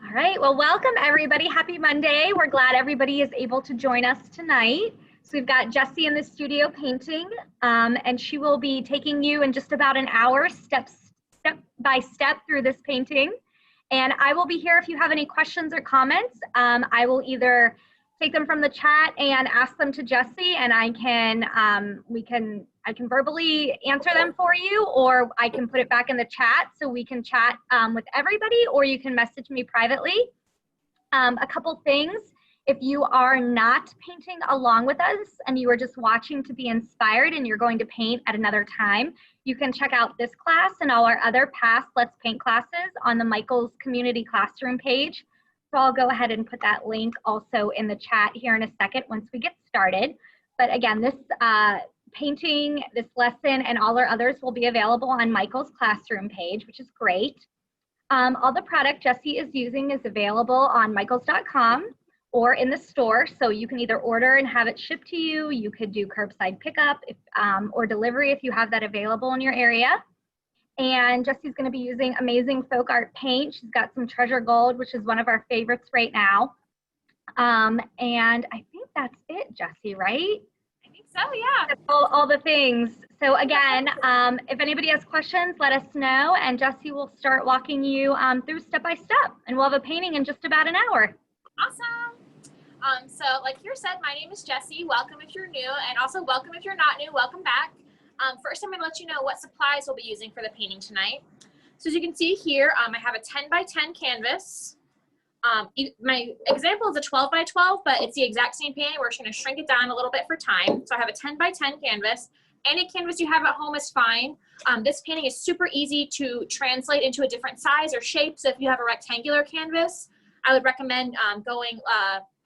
All right, well, welcome everybody. Happy Monday. We're glad everybody is able to join us tonight. So we've got Jessie in the studio painting, and she will be taking you in just about an hour, step by step through this painting. And I will be here if you have any questions or comments. I will either take them from the chat and ask them to Jessie, and I can verbally answer them for you, or I can put it back in the chat so we can chat with everybody, or you can message me privately. A couple things: if you are not painting along with us and you are just watching to be inspired and you're going to paint at another time, you can check out this class and all our other past Let's Paint classes on the Michael's Community Classroom page. So I'll go ahead and put that link also in the chat here in a second once we get started. But again, this painting, this lesson, and all our others will be available on Michael's Classroom page, which is great. All the product Jessie is using is available on michaels.com or in the store. So you can either order and have it shipped to you. You could do curbside pickup or delivery if you have that available in your area. And Jessie's going to be using amazing FolkArt paint. She's got some Treasure Gold, which is one of our favorites right now. And I think that's it, Jessie, right? I think so, yeah. That's all the things. So again, if anybody has questions, let us know, and Jessie will start walking you through step by step, and we'll have a painting in just about an hour. Awesome. So like Kira said, my name is Jessie. Welcome if you're new, and also welcome if you're not new. Welcome back. First, I'm going to let you know what supplies we'll be using for the painting tonight. So as you can see here, I have a 10 by 10 canvas. My example is a 12 by 12, but it's the exact same painting. We're just going to shrink it down a little bit for time. So I have a 10 by 10 canvas. Any canvas you have at home is fine. This painting is super easy to translate into a different size or shape. So if you have a rectangular canvas, I would recommend going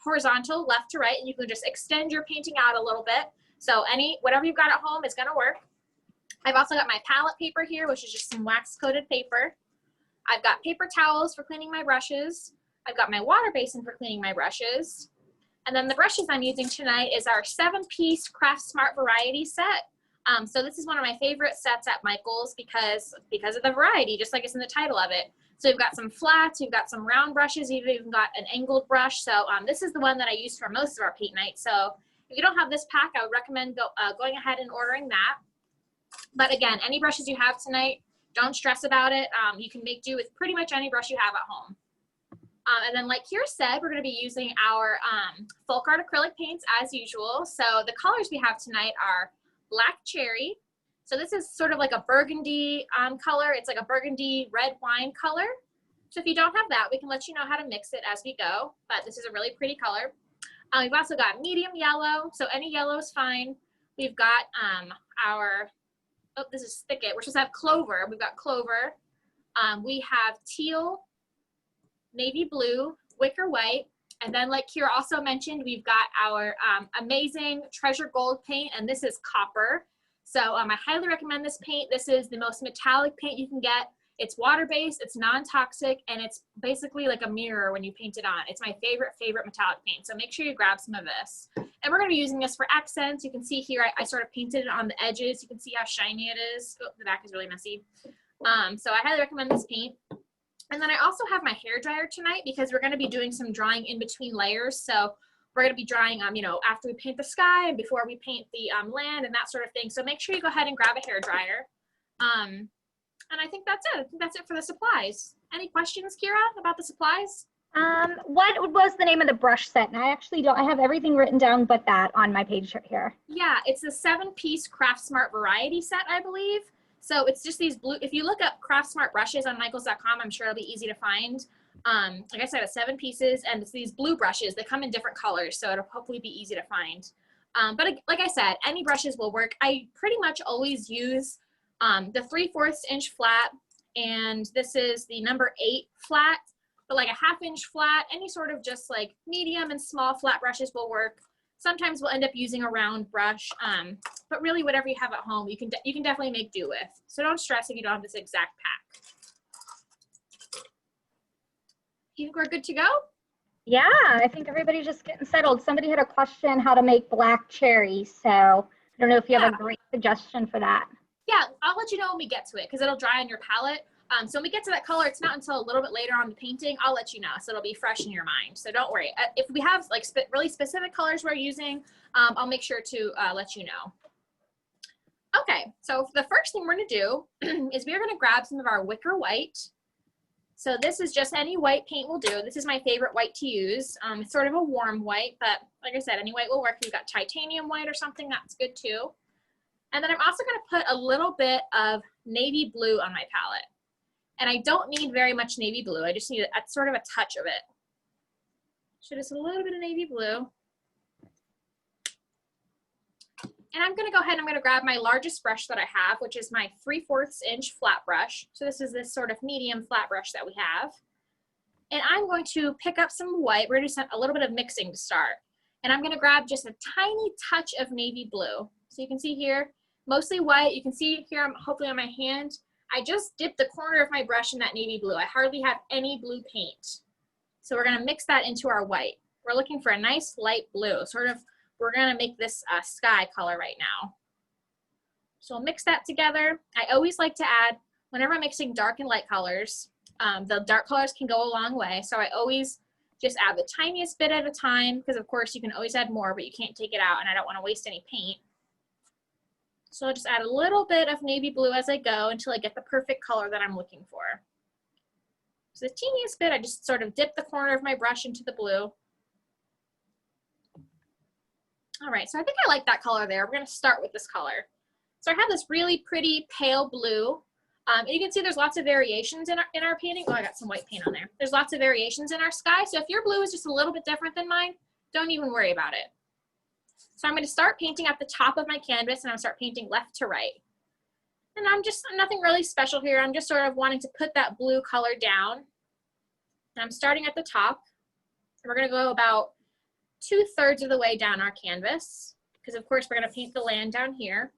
horizontal, left to right, and you can just extend your painting out a little bit. So whatever you've got at home is going to work. I've also got my palette paper here, which is just some wax-coated paper. I've got paper towels for cleaning my brushes. I've got my water basin for cleaning my brushes. And then the brushes I'm using tonight is our 7-piece Craft Smart variety set. So this is one of my favorite sets at Michael's because of the variety, just like it's in the title of it. So you've got some flats, you've got some round brushes, you've even got an angled brush. So this is the one that I use for most of our paint nights. So if you don't have this pack, I would recommend going ahead and ordering that. But again, any brushes you have tonight, don't stress about it. You can make do with pretty much any brush you have at home. And then like Kira said, we're going to be using our FolkArt acrylic paints as usual. So the colors we have tonight are Black Cherry. So this is sort of like a burgundy color. It's like a burgundy red wine color. So if you don't have that, we can let you know how to mix it as we go. But this is a really pretty color. We've also got medium yellow. So any yellow is fine. We've got this is Thicket. We're supposed to have Clover. We've got Clover. We have Teal, navy blue, Wicker white, and then like Kira also mentioned, we've got our amazing Treasure Gold paint, and this is copper. So I highly recommend this paint. This is the most metallic paint you can get. It's water-based, it's non-toxic, and it's basically like a mirror when you paint it on. It's my favorite metallic paint, so make sure you grab some of this. And we're going to be using this for accents. You can see here I sort of painted it on the edges. You can see how shiny it is. Oh, the back is really messy. So I highly recommend this paint. And then I also have my hair dryer tonight because we're going to be doing some drawing in between layers. So we're going to be drawing, after we paint the sky and before we paint the land and that sort of thing. So make sure you go ahead and grab a hair dryer. And I think that's it. I think that's it for the supplies. Any questions, Kira, about the supplies? What was the name of the brush set? And I actually don't, I have everything written down but that on my page here. Yeah, it's the 7-piece Craft Smart variety set, I believe. So it's just these blue, if you look up Craft Smart brushes on michaels.com, I'm sure it'll be easy to find. Like I said, it's 7 pieces, and it's these blue brushes. They come in different colors, so it'll hopefully be easy to find. But like I said, any brushes will work. I pretty much always use the 3/4 inch flat, and this is the number 8 flat, but like a 1/2 inch flat, any sort of just like medium and small flat brushes will work. Sometimes we'll end up using a round brush, but really whatever you have at home, you can definitely make do with. So don't stress if you don't have this exact pack. You think we're good to go? Yeah, I think everybody's just getting settled. Somebody had a question how to make Black Cherry, so I don't know if you have a great suggestion for that. Yeah, I'll let you know when we get to it because it'll dry on your palette. So when we get to that color, it's not until a little bit later on the painting, I'll let you know. So it'll be fresh in your mind. So don't worry. If we have like really specific colors we're using, I'll make sure to let you know. Okay, so the first thing we're gonna do is we're gonna grab some of our Wicker white. So this is just any white paint will do. This is my favorite white to use. It's sort of a warm white, but like I said, any white will work. If you've got titanium white or something, that's good too. And then I'm also gonna put a little bit of navy blue on my palette. And I don't need very much navy blue. I just need a sort of a touch of it. So just a little bit of navy blue. And I'm gonna go ahead and I'm gonna grab my largest brush that I have, which is my 3/4 inch flat brush. So this is this sort of medium flat brush that we have. And I'm going to pick up some white. We're gonna do a little bit of mixing to start. And I'm gonna grab just a tiny touch of navy blue. So you can see here, mostly white. You can see here, hopefully on my hand, I just dipped the corner of my brush in that navy blue. I hardly have any blue paint. So we're gonna mix that into our white. We're looking for a nice light blue, sort of, we're gonna make this sky color right now. So we'll mix that together. I always like to add, whenever I'm mixing dark and light colors, the dark colors can go a long way. So I always just add the tiniest bit at a time, because of course you can always add more, but you can't take it out and I don't wanna waste any paint. So I'll just add a little bit of navy blue as I go until I get the perfect color that I'm looking for. So the teeniest bit, I just sort of dip the corner of my brush into the blue. All right, so I think I like that color there. We're gonna start with this color. So I have this really pretty pale blue. And you can see there's lots of variations in our painting. Oh, I got some white paint on there. There's lots of variations in our sky. So if your blue is just a little bit different than mine, don't even worry about it. So I'm gonna start painting at the top of my canvas and I'm gonna start painting left to right. And I'm nothing really special here. I'm just sort of wanting to put that blue color down. And I'm starting at the top. And we're gonna go about 2/3 of the way down our canvas, because of course we're gonna paint the land down here.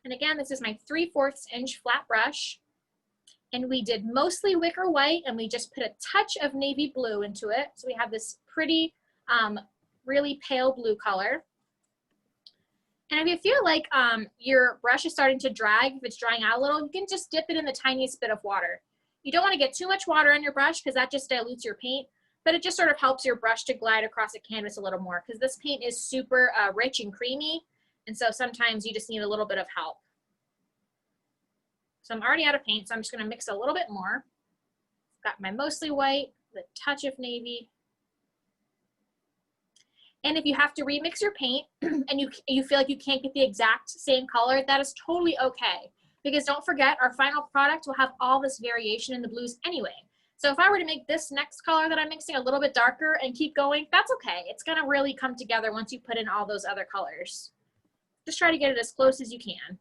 And again, this is my 3/4 inch flat brush. And we did mostly wicker white and we just put a touch of navy blue into it. So we have this pretty, really pale blue color. And if you feel like your brush is starting to drag, if it's drying out a little, you can just dip it in the tiniest bit of water. You don't want to get too much water on your brush because that just dilutes your paint, but it just sort of helps your brush to glide across the canvas a little more because this paint is super rich and creamy. And so sometimes you just need a little bit of help. So I'm already out of paint, so I'm just gonna mix a little bit more. Got my mostly white, the touch of navy. And if you have to remix your paint and you feel like you can't get the exact same color, that is totally okay. Because don't forget, our final product will have all this variation in the blues anyway. So if I were to make this next color that I'm mixing a little bit darker and keep going, that's okay. It's gonna really come together once you put in all those other colors. Just try to get it as close as you can.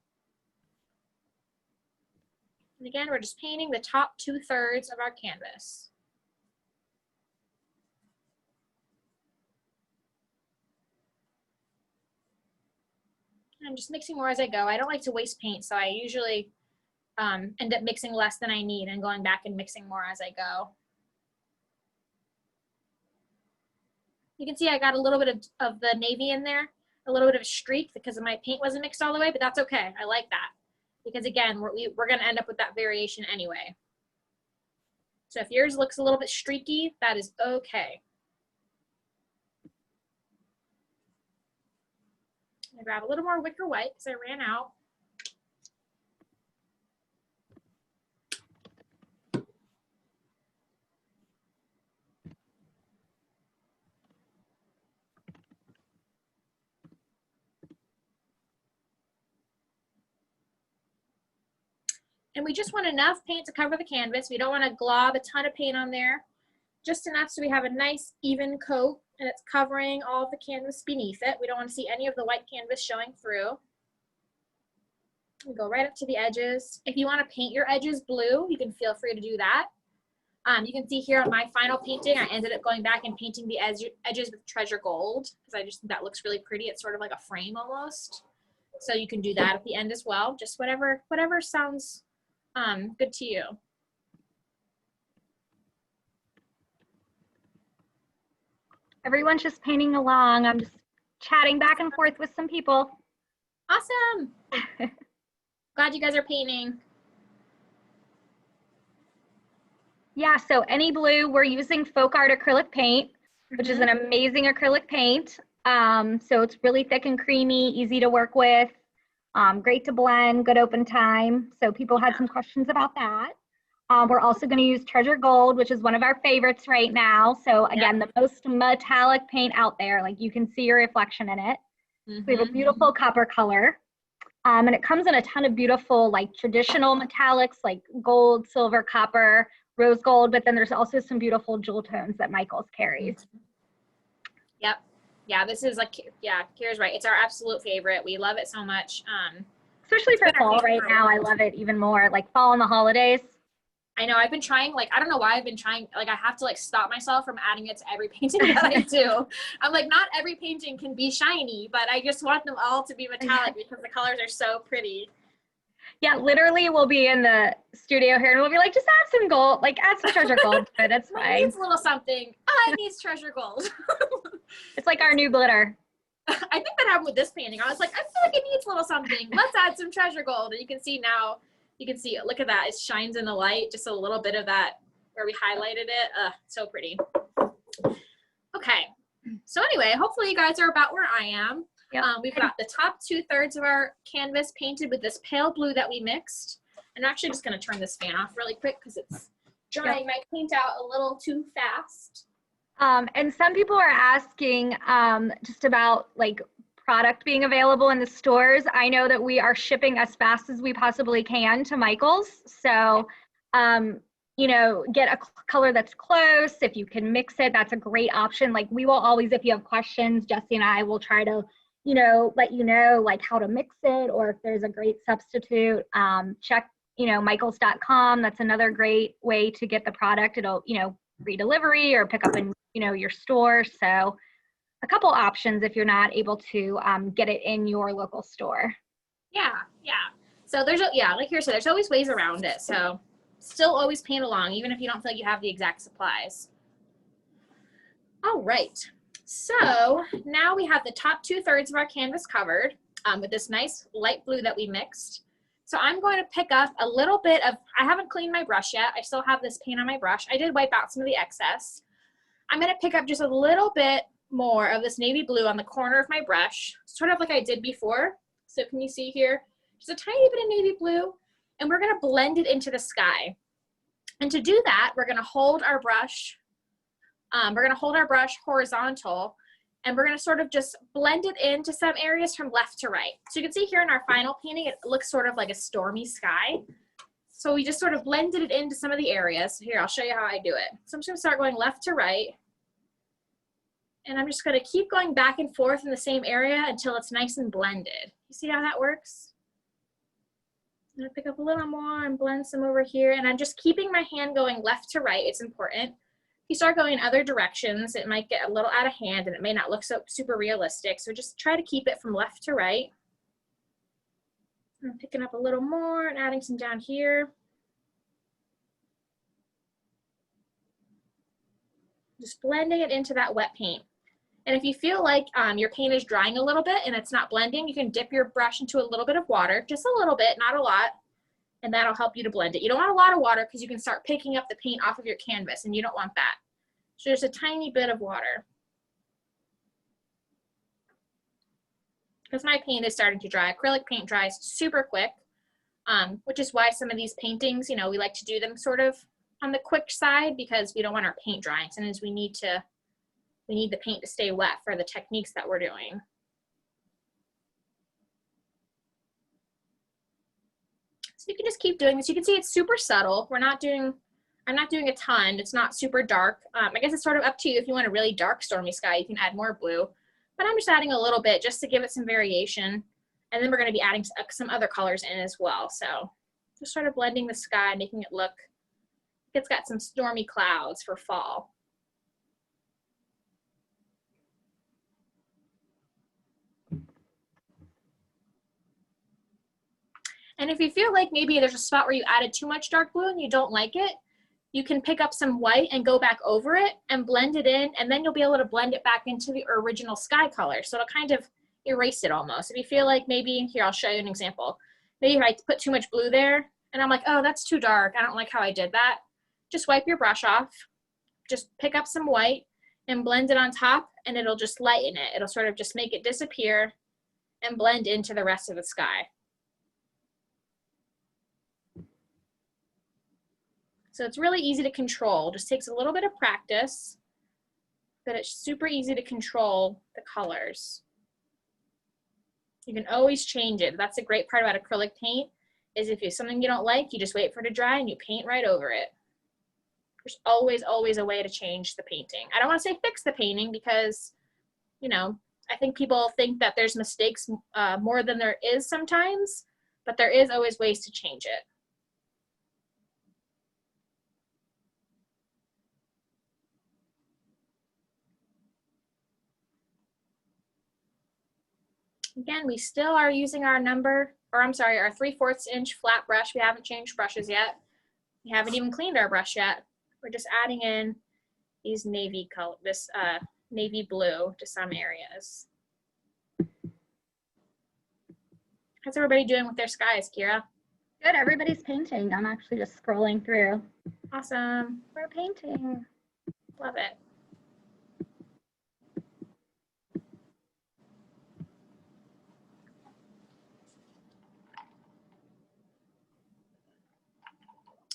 And again, we're just painting the top 2/3 of our canvas. I'm just mixing more as I go. I don't like to waste paint, so I usually end up mixing less than I need and going back and mixing more as I go. You can see I got a little bit of the navy in there, a little bit of a streak because my paint wasn't mixed all the way, but that's okay. I like that. Because again, we're gonna end up with that variation anyway. So if yours looks a little bit streaky, that is okay. I'm gonna grab a little more wicker white because I ran out. And we just want enough paint to cover the canvas. We don't want to glob a ton of paint on there. Just enough so we have a nice even coat and it's covering all of the canvas beneath it. We don't want to see any of the white canvas showing through. We go right up to the edges. If you want to paint your edges blue, you can feel free to do that. You can see here on my final painting, I ended up going back and painting the edges with treasure gold because I just think that looks really pretty. It's sort of like a frame almost. So you can do that at the end as well. Just whatever sounds good to you. Everyone's just painting along. I'm just chatting back and forth with some people. Awesome. Glad you guys are painting. Yeah, so any blue, we're using FolkArt acrylic paint, which is an amazing acrylic paint. So it's really thick and creamy, easy to work with, great to blend, good open time. So people had some questions about that. We're also going to use Treasure Gold, which is one of our favorites right now. So again, the most metallic paint out there, like you can see your reflection in it. We have a beautiful copper color. And it comes in a ton of beautiful, like traditional metallics, like gold, silver, copper, rose gold, but then there's also some beautiful jewel tones that Michaels carries. Yep. Yeah, this is like, yeah, Kira's right. It's our absolute favorite. We love it so much. Especially for fall right now, I love it even more, like fall and the holidays. I know, I've been trying, like, I don't know why I've been trying, like, I have to, like, stop myself from adding it to every painting that I do. I'm like, not every painting can be shiny, but I just want them all to be metallic because the colors are so pretty. Yeah, literally we'll be in the studio here and we'll be like, just add some gold, like add some Treasure Gold to it, it's fine. It needs a little something. Oh, it needs Treasure Gold. It's like our new glitter. I think that happened with this painting. I was like, I feel like it needs a little something. Let's add some Treasure Gold. And you can see now, you can see, look at that. It shines in the light, just a little bit of that where we highlighted it. So pretty. Okay. So anyway, hopefully you guys are about where I am. Yep. We've got the top 2/3 of our canvas painted with this pale blue that we mixed. And I'm actually just going to turn this fan off really quick because it's drying my paint out a little too fast. And some people are asking just about like product being available in the stores. I know that we are shipping as fast as we possibly can to Michaels. So, you know, get a color that's close. If you can mix it, that's a great option. Like we will always, if you have questions, Jesse and I will try to, you know, let you know like how to mix it or if there's a great substitute. Check, you know, michaels.com. That's another great way to get the product. It'll, you know, free delivery or pick up in, you know, your store. So a couple options if you're not able to get it in your local store. Yeah. So there's, like you said, there's always ways around it. So still always paint along, even if you don't feel like you have the exact supplies. All right. So now we have the top 2/3 of our canvas covered with this nice light blue that we mixed. So I'm going to pick up a little bit of, I haven't cleaned my brush yet. I still have this paint on my brush. I did wipe out some of the excess. I'm going to pick up just a little bit more of this navy blue on the corner of my brush, sort of like I did before. So can you see here? Just a tiny bit of navy blue, and we're going to blend it into the sky. And to do that, we're going to hold our brush. Horizontal, and we're going to sort of just blend it into some areas from left to right. So you can see here in our final painting, it looks sort of like a stormy sky. So we just sort of blended it into some of the areas. Here, I'll show you how I do it. So I'm just going to start going left to right. And I'm just going to keep going back and forth in the same area until it's nice and blended. You see how that works? I'm going to pick up a little more and blend some over here. And I'm just keeping my hand going left to right. It's important. If you start going in other directions, it might get a little out of hand and it may not look so super realistic. So just try to keep it from left to right. I'm picking up a little more and adding some down here. Just blending it into that wet paint. And if you feel like your paint is drying a little bit and it's not blending, you can dip your brush into a little bit of water, just a little bit, not a lot, and that'll help you to blend it. You don't want a lot of water because you can start picking up the paint off of your canvas and you don't want that. So just a tiny bit of water. Because my paint is starting to dry. Acrylic paint dries super quick, which is why some of these paintings, you know, we like to do them sort of on the quick side because we don't want our paint drying. Sometimes we need the paint to stay wet for the techniques that we're doing. So you can just keep doing this. You can see it's super subtle. I'm not doing a ton. It's not super dark. I guess it's sort of up to you. If you want a really dark stormy sky, you can add more blue. But I'm just adding a little bit just to give it some variation. And then we're going to be adding some other colors in as well. So just sort of blending the sky, making it look like it's got some stormy clouds for fall. And if you feel like maybe there's a spot where you added too much dark blue and you don't like it, you can pick up some white and go back over it and blend it in, and then you'll be able to blend it back into the original sky color. So erase it almost. If you feel like maybe, here, I'll show you an example. Maybe if I put too much blue there and I'm like, oh, that's too dark, I don't like how I did that. Just wipe your brush off, just pick up some white and blend it on top, and it'll just lighten it. It'll sort of just make it disappear and blend into the rest of the sky. So it's really easy to control. Just takes a little bit of practice, but it's super easy to control the colors. You can always change it. That's the great part about acrylic paint, is if it's something you don't like, you just wait for it to dry and you paint right over it. There's always, always a way to change the painting. I don't want to say fix the painting because, you know, I think people think that there's mistakes more than there is sometimes, but there is always ways to change it. Again, we still are using our our 3/4 inch flat brush. We haven't changed brushes yet. We haven't even cleaned our brush yet. We're just adding in these navy color, this navy blue to some areas. How's everybody doing with their skies, Kira? Good, everybody's painting. I'm actually just scrolling through. Awesome. We're painting. Love it.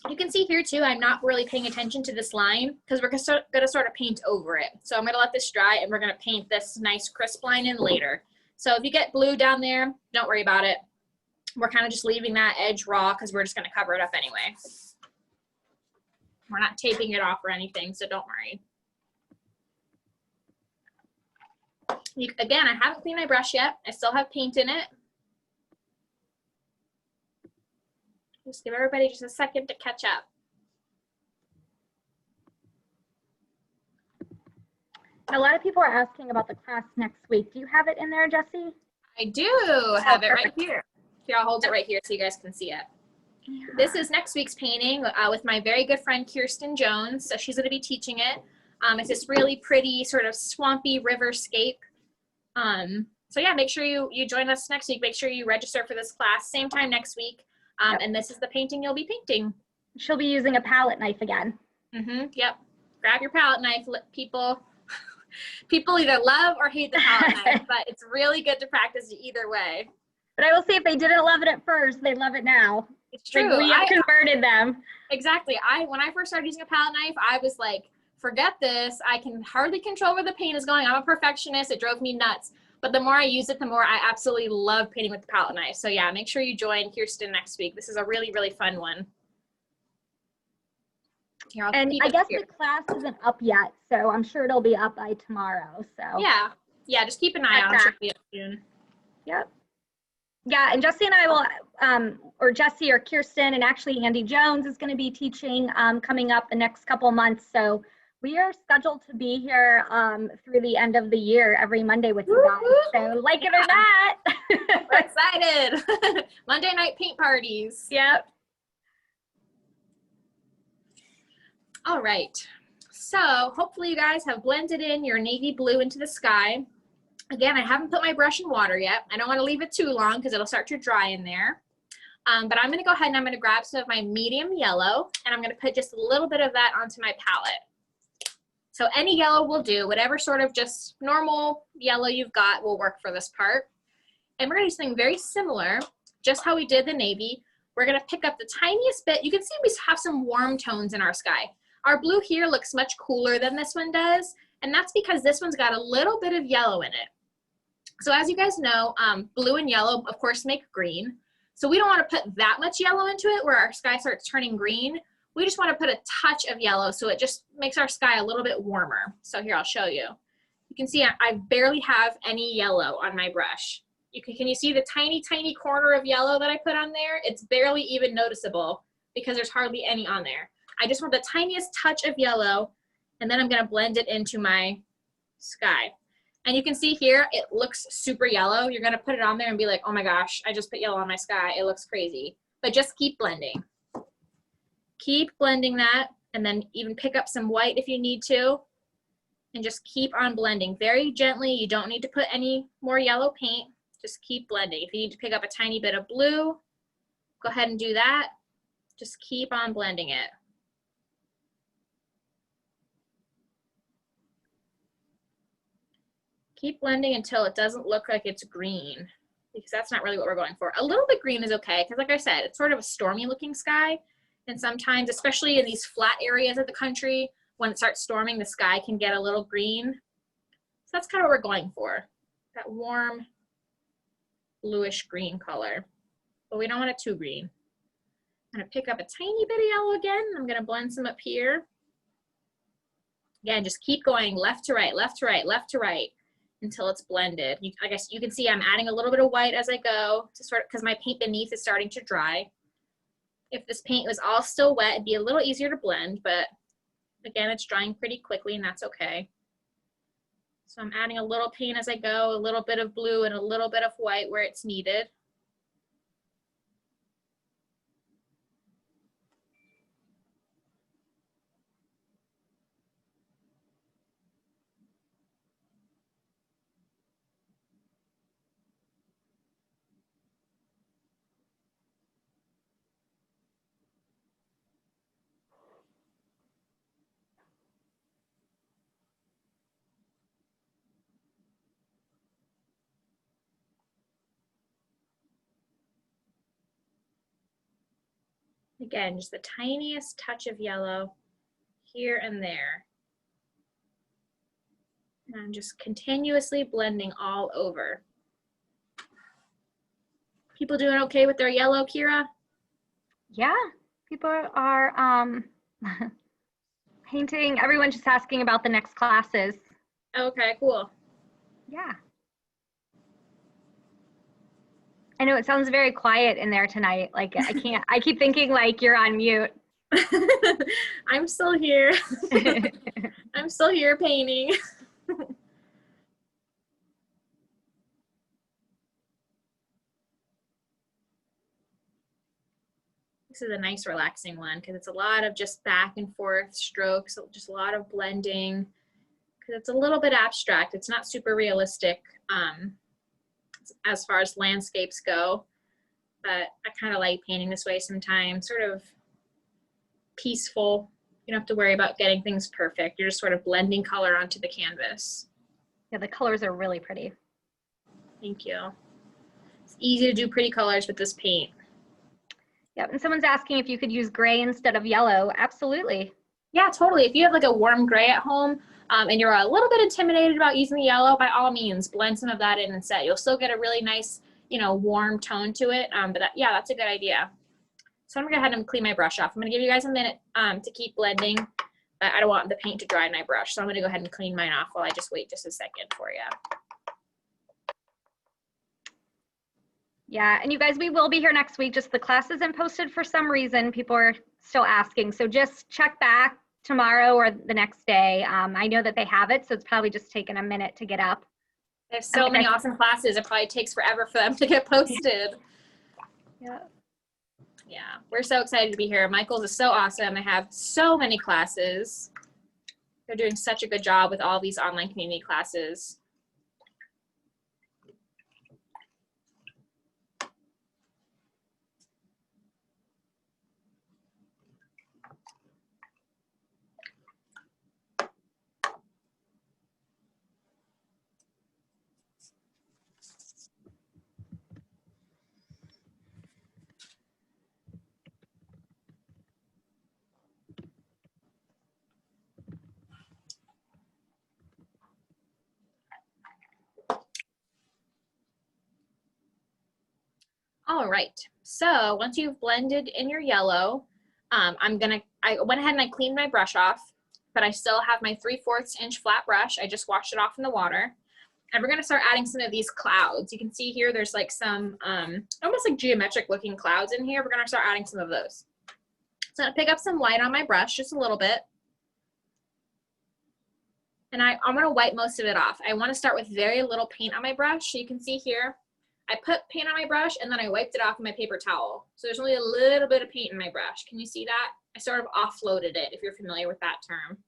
You can see here too, I'm not really paying attention to this line because we're gonna sort of paint over it. So I'm gonna let this dry and we're gonna paint this nice crisp line in later. So if you get blue down there, don't worry about it. We're kind of just leaving that edge raw because we're just gonna cover it up anyway. We're not taping it off or anything, so don't worry. Again, I haven't cleaned my brush yet. I still have paint in it. Just give everybody just a second to catch up. A lot of people are asking about the class next week. Do you have it in there, Jessie? I do have it right here. Here, I'll hold it right here so you guys can see it. Yeah. This is next week's painting with my very good friend Kirsten Jones. So she's going to be teaching it. It's this really pretty sort of swampy riverscape. So yeah, make sure you join us next week. Make sure you register for this class, same time next week. Yep. And this is the painting you'll be painting. She'll be using a palette knife again. Yep. Grab your palette knife, people. People either love or hate the palette knife, but it's really good to practice either way. But I will say, if they didn't love it at first, they love it now. It's true. Like, we have converted them. Exactly. When I first started using a palette knife, I was like, forget this. I can hardly control where the paint is going. I'm a perfectionist. It drove me nuts. But the more I use it, the more I absolutely love painting with the palette knife. So yeah, make sure you join Kirsten next week. This is a really, really fun one. Here, and I guess the class isn't up yet, so I'm sure it'll be up by tomorrow. So yeah, just keep an eye out. I'm sure it'll be up soon. Yep. Yeah, and Jessie and I will, or Jessie or Kirsten, and actually Andy Jones is going to be teaching coming up the next couple months. So we are scheduled to be here through the end of the year every Monday with you guys. So like it or not. We're excited. Monday night paint parties. Yep. All right. So hopefully you guys have blended in your navy blue into the sky. Again, I haven't put my brush in water yet. I don't want to leave it too long because it'll start to dry in there. But I'm going to go ahead and I'm going to grab some of my medium yellow and I'm going to put just a little bit of that onto my palette. So any yellow will do, whatever sort of just normal yellow you've got will work for this part. And we're going to do something very similar, just how we did the navy. We're going to pick up the tiniest bit. You can see we have some warm tones in our sky. Our blue here looks much cooler than this one does, and that's because this one's got a little bit of yellow in it. So as you guys know, blue and yellow, of course, make green. So we don't want to put that much yellow into it where our sky starts turning green. We just want to put a touch of yellow so it just makes our sky a little bit warmer. So here, I'll show you. You can see I barely have any yellow on my brush. Can you see the tiny, tiny corner of yellow that I put on there? It's barely even noticeable because there's hardly any on there. I just want the tiniest touch of yellow, and then I'm going to blend it into my sky. And you can see here, it looks super yellow. You're going to put it on there and be like, oh my gosh, I just put yellow on my sky. It looks crazy. But just keep blending. Keep blending that, and then even pick up some white if you need to. and just keep on blending very gently. You don't need to put any more yellow paint. Just keep blending. If you need to pick up a tiny bit of blue, go ahead and do that. Just keep on blending it. Keep blending until it doesn't look like it's green, because that's not really what we're going for. A little bit green is okay, because like I said, it's sort of a stormy looking sky. And sometimes, especially in these flat areas of the country, when it starts storming, the sky can get a little green. So that's kind of what we're going for, that warm bluish green color. But we don't want it too green. I'm gonna pick up a tiny bit of yellow again. I'm gonna blend some up here. Again, just keep going left to right, left to right, left to right until it's blended. I guess you can see I'm adding a little bit of white as I go to sort of, because my paint beneath is starting to dry. If this paint was all still wet, it'd be a little easier to blend, but again, it's drying pretty quickly and that's okay. So I'm adding a little paint as I go, a little bit of blue and a little bit of white where it's needed. Again, just the tiniest touch of yellow here and there. And I'm just continuously blending all over. People doing okay with their yellow, Kira? Yeah, people are painting. Everyone's just asking about the next classes. Okay, cool. Yeah. I know it sounds very quiet in there tonight. Like I keep thinking like you're on mute. I'm still here. I'm still here painting. This is a nice relaxing one because it's a lot of just back and forth strokes, just a lot of blending, because it's a little bit abstract. It's not super realistic as far as landscapes go, but I kind of like painting this way sometimes, sort of peaceful. You don't have to worry about getting things perfect. You're just sort of blending color onto the canvas. Yeah, the colors are really pretty. Thank you. It's easy to do pretty colors with this paint. Yep, and someone's asking if you could use gray instead of yellow. Absolutely. Yeah, totally. If you have like a warm gray at home and you're a little bit intimidated about using the yellow, by all means, blend some of that in instead. You'll still get a really nice, you know, warm tone to it. Yeah, that's a good idea. So I'm gonna go ahead and clean my brush off. I'm gonna give you guys a minute to keep blending, but I don't want the paint to dry in my brush. So I'm gonna go ahead and clean mine off while I just wait just a second for you. Yeah, and you guys, we will be here next week. Just the class isn't posted for some reason. People are still asking. So just check back tomorrow or the next day. I know that they have it, so it's probably just taken a minute to get up. There's so many awesome classes. It probably takes forever for them to get posted. Yeah. Yeah, we're so excited to be here. Michael's is so awesome. They have so many classes. They're doing such a good job with all these online community classes. All right, so once you've blended in your yellow, I went ahead and I cleaned my brush off, but I still have my 3/4 inch flat brush. I just washed it off in the water. And we're gonna start adding some of these clouds. You can see here, there's like some almost like geometric looking clouds in here. We're gonna start adding some of those. So I'm gonna pick up some white on my brush, just a little bit. And I'm gonna wipe most of it off. I wanna start with very little paint on my brush. So you can see here, I put paint on my brush and then I wiped it off with my paper towel. So there's only a little bit of paint in my brush. Can you see that? I sort of offloaded it, if you're familiar with that term.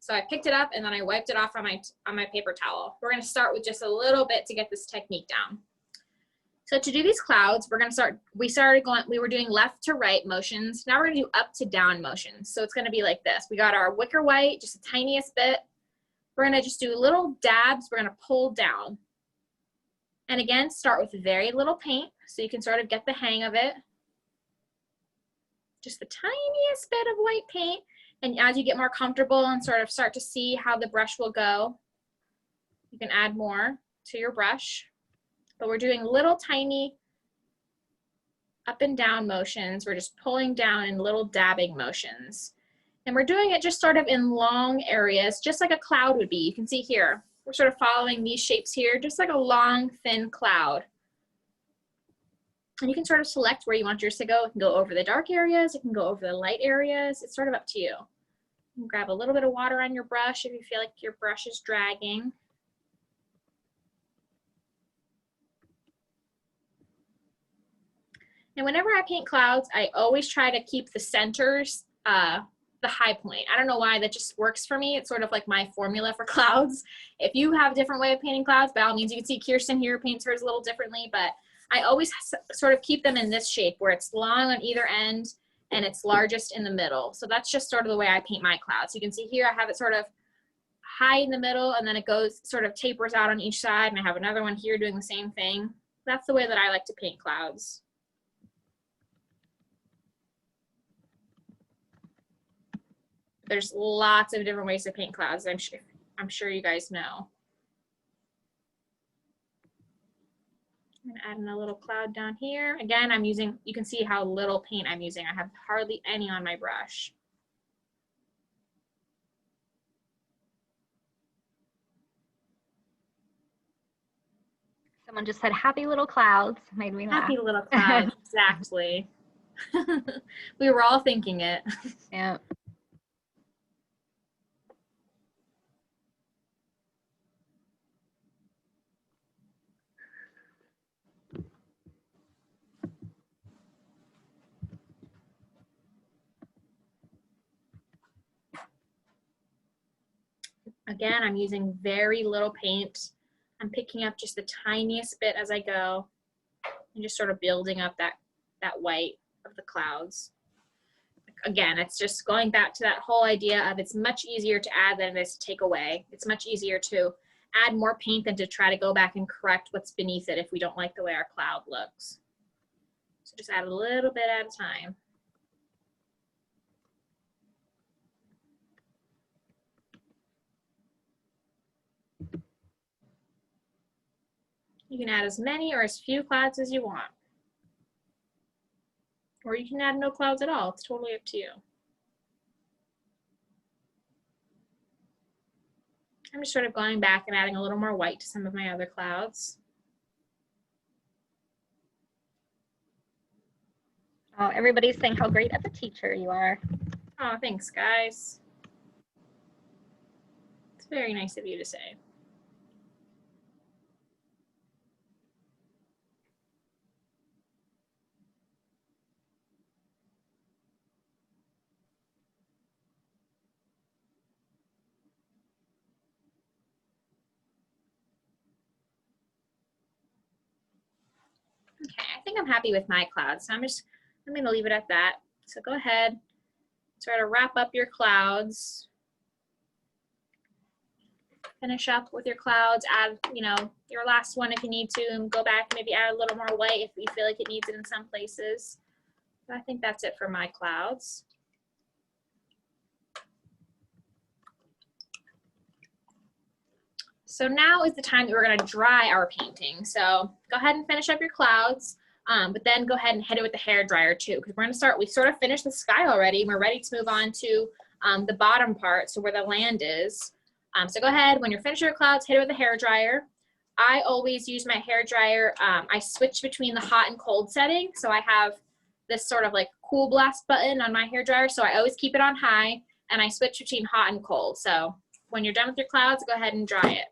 So I picked it up and then I wiped it off on my paper towel. We're gonna start with just a little bit to get this technique down. So to do these clouds, we're gonna start, we were doing left to right motions. Now we're gonna do up to down motions. So it's gonna be like this. We got our wicker white, just the tiniest bit. We're gonna just do little dabs. We're gonna pull down. And again, start with very little paint so you can sort of get the hang of it. Just the tiniest bit of white paint. And as you get more comfortable and sort of start to see how the brush will go, you can add more to your brush. But we're doing little tiny up and down motions. We're just pulling down in little dabbing motions. And we're doing it just sort of in long areas, just like a cloud would be. You can see here, we're sort of following these shapes here, just like a long, thin cloud. And you can sort of select where you want yours to go. It can go over the dark areas, it can go over the light areas. It's sort of up to you. You can grab a little bit of water on your brush if you feel like your brush is dragging. And whenever I paint clouds, I always try to keep the centers the high point. I don't know why, that just works for me. It's sort of like my formula for clouds. If you have a different way of painting clouds, by all means, you can see Kirsten here paints hers a little differently, but I always sort of keep them in this shape where it's long on either end and it's largest in the middle. So that's just sort of the way I paint my clouds. You can see here I have it sort of high in the middle and then it goes sort of tapers out on each side, and I have another one here doing the same thing. That's the way that I like to paint clouds. There's lots of different ways to paint clouds. I'm sure you guys know. I'm gonna add in a little cloud down here. Again, I'm using, you can see how little paint I'm using. I have hardly any on my brush. Someone just said happy little clouds. Made me laugh. Happy little clouds, exactly. We were all thinking it. Yeah. Again, I'm using very little paint. I'm picking up just the tiniest bit as I go and just sort of building up that white of the clouds. Again, it's just going back to that whole idea of it's much easier to add than it is to take away. It's much easier to add more paint than to try to go back and correct what's beneath it if we don't like the way our cloud looks. So just add a little bit at a time. You can add as many or as few clouds as you want. Or you can add no clouds at all. It's totally up to you. I'm just sort of going back and adding a little more white to some of my other clouds. Oh, everybody's saying how great of a teacher you are. Oh, thanks, guys. It's very nice of you to say. Okay, I think I'm happy with my clouds, so I'm going to leave it at that. So go ahead, try to wrap up your clouds. Finish up with your clouds, add, your last one if you need to, and go back and maybe add a little more white if you feel like it needs it in some places. But I think that's it for my clouds. So now is the time that we're going to dry our painting. So go ahead and finish up your clouds, but then go ahead and hit it with the hair dryer too, because we're going to start, we sort of finished the sky already, and we're ready to move on to the bottom part, so where the land is. So go ahead, when you're finished with your clouds, hit it with a hair dryer. I always use my hair dryer. I switch between the hot and cold setting. So I have this sort of like cool blast button on my hair dryer. So I always keep it on high, and I switch between hot and cold. So when you're done with your clouds, go ahead and dry it.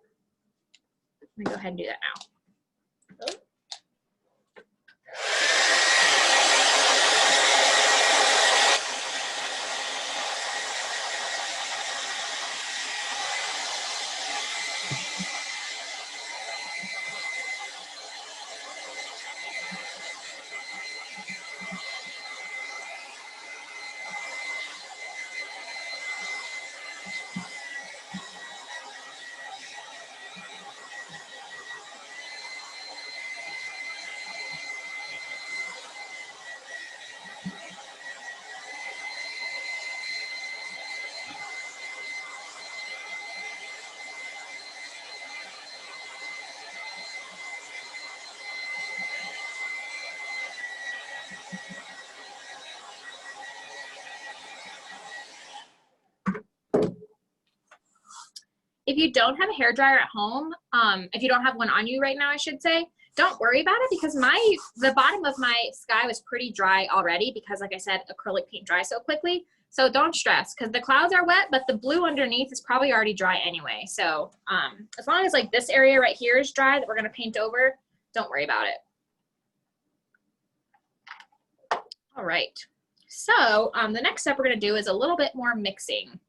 Let me go ahead and do that now. If you don't have a hairdryer at home, if you don't have one on you right now, I should say, don't worry about it because the bottom of my sky was pretty dry already because, like I said, acrylic paint dries so quickly. So don't stress because the clouds are wet, but the blue underneath is probably already dry anyway. So as long as like this area right here is dry that we're going to paint over, don't worry about it. All right. So the next step we're going to do is a little bit more mixing.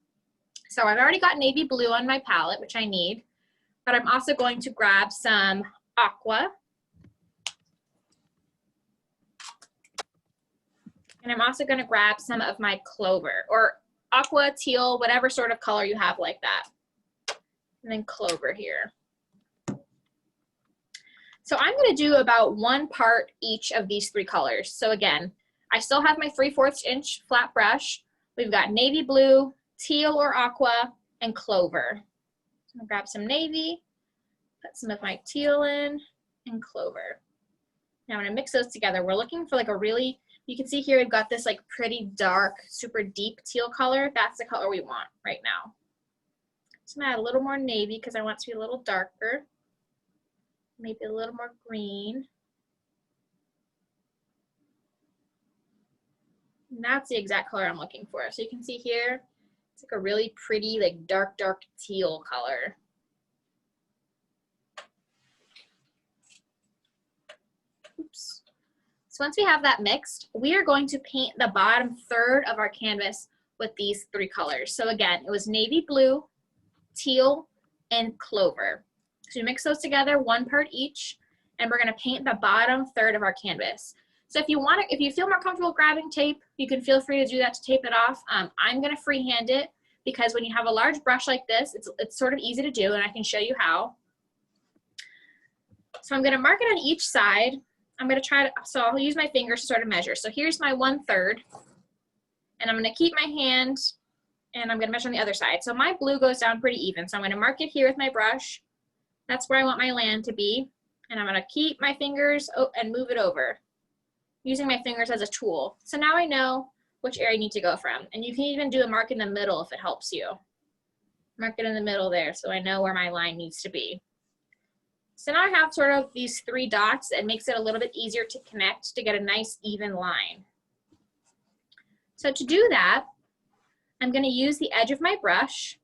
So I've already got navy blue on my palette, which I need, but I'm also going to grab some aqua. And I'm also going to grab some of my clover or aqua, teal, whatever sort of color you have like that. And then clover here. So I'm going to do about 1 part each of these 3 colors. So again, I still have my 3/4 inch flat brush. We've got navy blue, teal or aqua, and clover. So I'm going to grab some navy, put some of my teal in, and clover. Now I'm going to mix those together. We're looking for like a really, you can see here we've got this like pretty dark, super deep teal color. That's the color we want right now. So I'm going to add a little more navy because I want it to be a little darker. Maybe a little more green. And that's the exact color I'm looking for. So you can see here, it's like a really pretty, like dark, dark teal color. Oops. So once we have that mixed, we are going to paint the bottom third of our canvas with these 3 colors. So again, it was navy blue, teal, and clover. So you mix those together, 1 part each, and we're going to paint the bottom third of our canvas. So if you feel more comfortable grabbing tape, you can feel free to do that to tape it off. I'm going to freehand it because when you have a large brush like this, it's sort of easy to do, and I can show you how. So I'm going to mark it on each side. I'm going to so I'll use my fingers to sort of measure. So here's my 1/3, and I'm going to keep my hand, and I'm going to measure on the other side. So my blue goes down pretty even. So I'm going to mark it here with my brush. That's where I want my land to be. And I'm going to keep my fingers and move it over, using my fingers as a tool. So now I know which area you need to go from. And you can even do a mark in the middle if it helps you. Mark it in the middle there so I know where my line needs to be. So now I have sort of these 3 dots. It makes it a little bit easier to connect to get a nice even line. So to do that, I'm going to use the edge of my brush.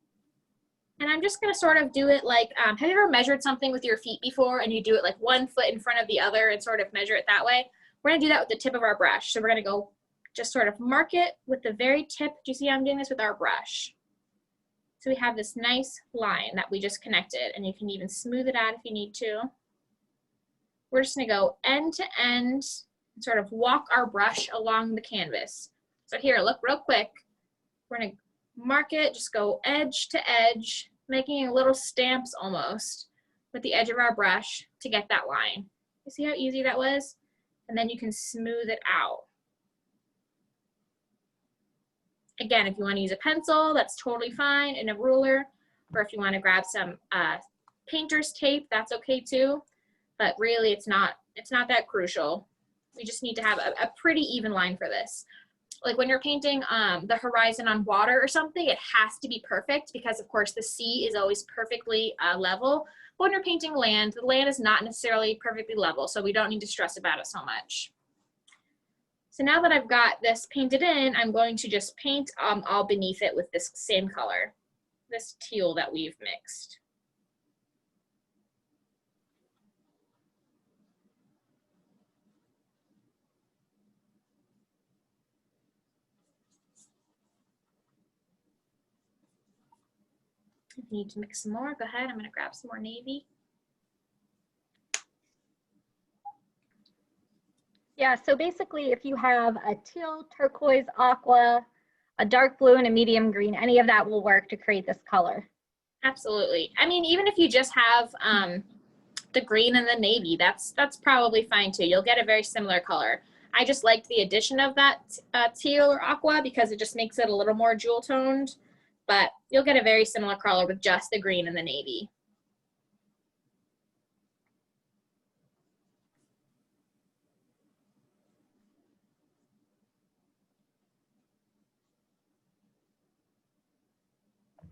And I'm just going to sort of do it like, have you ever measured something with your feet before and you do it like 1 foot in front of the other and sort of measure it that way? We're going to do that with the tip of our brush. So we're going to go just sort of mark it with the very tip. Do you see I'm doing this with our brush? So we have this nice line that we just connected, and you can even smooth it out if you need to. We're just going to go end to end and sort of walk our brush along the canvas. So here, look real quick. We're going to mark it, just go edge to edge, making little stamps almost with the edge of our brush to get that line. You see how easy that was? And then you can smooth it out. Again, if you want to use a pencil, that's totally fine, and a ruler, or if you want to grab some painter's tape, that's okay too. But really, it's not that crucial. We just need to have a pretty even line for this. Like when you're painting the horizon on water or something, it has to be perfect because, of course, the sea is always perfectly level. But when you're painting land, the land is not necessarily perfectly level, so we don't need to stress about it so much. So now that I've got this painted in, I'm going to just paint all beneath it with this same color, this teal that we've mixed. If you need to mix some more, go ahead. I'm going to grab some more navy. Yeah, so basically if you have a teal, turquoise, aqua, a dark blue, and a medium green, any of that will work to create this color. Absolutely. I mean, even if you just have the green and the navy, that's probably fine too. You'll get a very similar color. I just liked the addition of that teal or aqua because it just makes it a little more jewel toned, but you'll get a very similar color with just the green and the navy.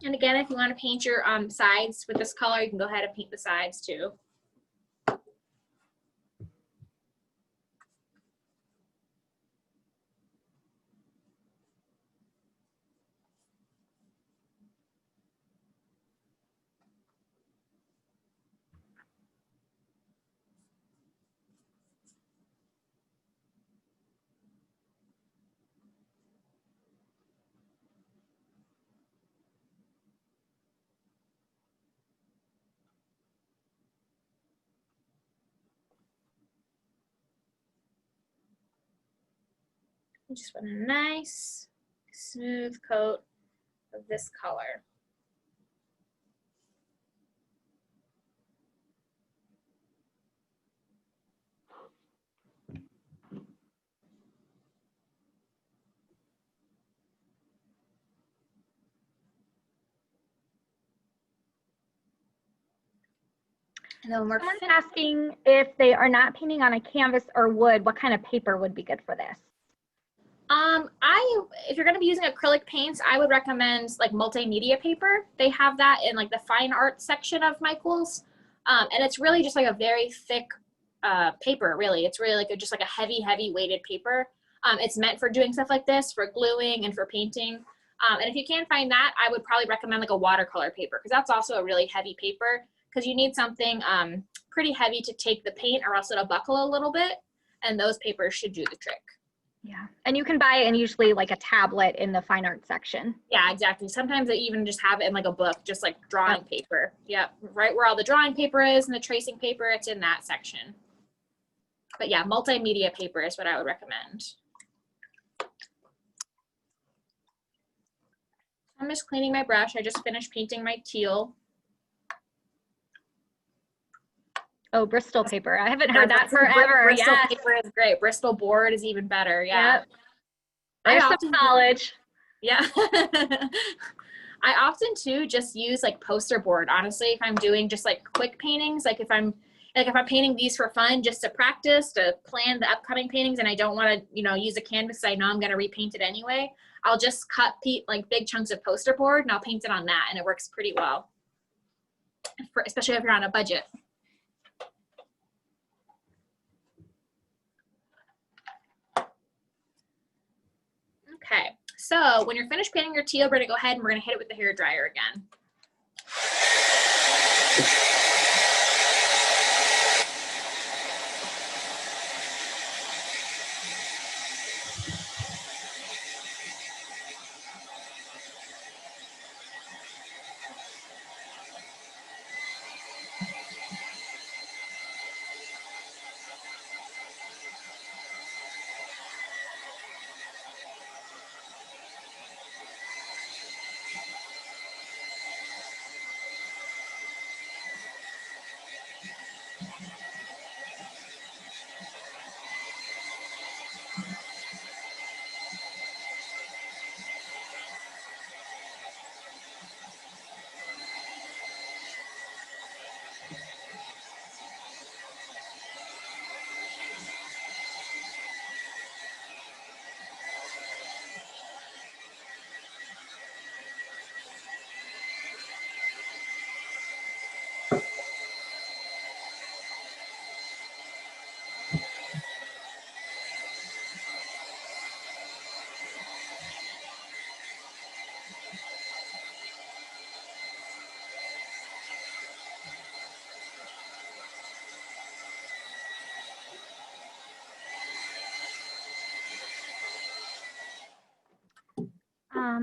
And again, if you want to paint your sides with this color, you can go ahead and paint the sides too. You just want a nice, smooth coat of this color. And then we're Someone's asking if they are not painting on a canvas or wood, what kind of paper would be good for this? If you're going to be using acrylic paints, I would recommend like multimedia paper. They have that in like the fine art section of Michael's. And it's really just like a very thick paper, really. It's really like just like a heavy weighted paper. It's meant for doing stuff like this, for gluing and for painting. And if you can't find that, I would probably recommend like a watercolor paper, because that's also a really heavy paper, because you need something pretty heavy to take the paint, or else it'll buckle a little bit, and those papers should do the trick. Yeah, and you can buy it in usually like a tablet in the fine art section. Yeah, exactly. Sometimes they even just have it in like a book, just like drawing paper. Yep, right where all the drawing paper is and the tracing paper, it's in that section. But yeah, multimedia paper is what I would recommend. I'm just cleaning my brush. I just finished painting my teal. Oh, Bristol paper. I haven't heard that forever. Bristol paper is great. Bristol board is even better. Yeah. Yep. There's some knowledge. Yeah. I often too just use like poster board, honestly, if I'm doing just like quick paintings, like if I'm painting these for fun, just to practice, to plan the upcoming paintings, and I don't want to, use a canvas, I know I'm going to repaint it anyway, I'll just cut like big chunks of poster board and I'll paint it on that, and it works pretty well, especially if you're on a budget. Okay, so when you're finished painting your teal, we're gonna go ahead and we're gonna hit it with the hair dryer again.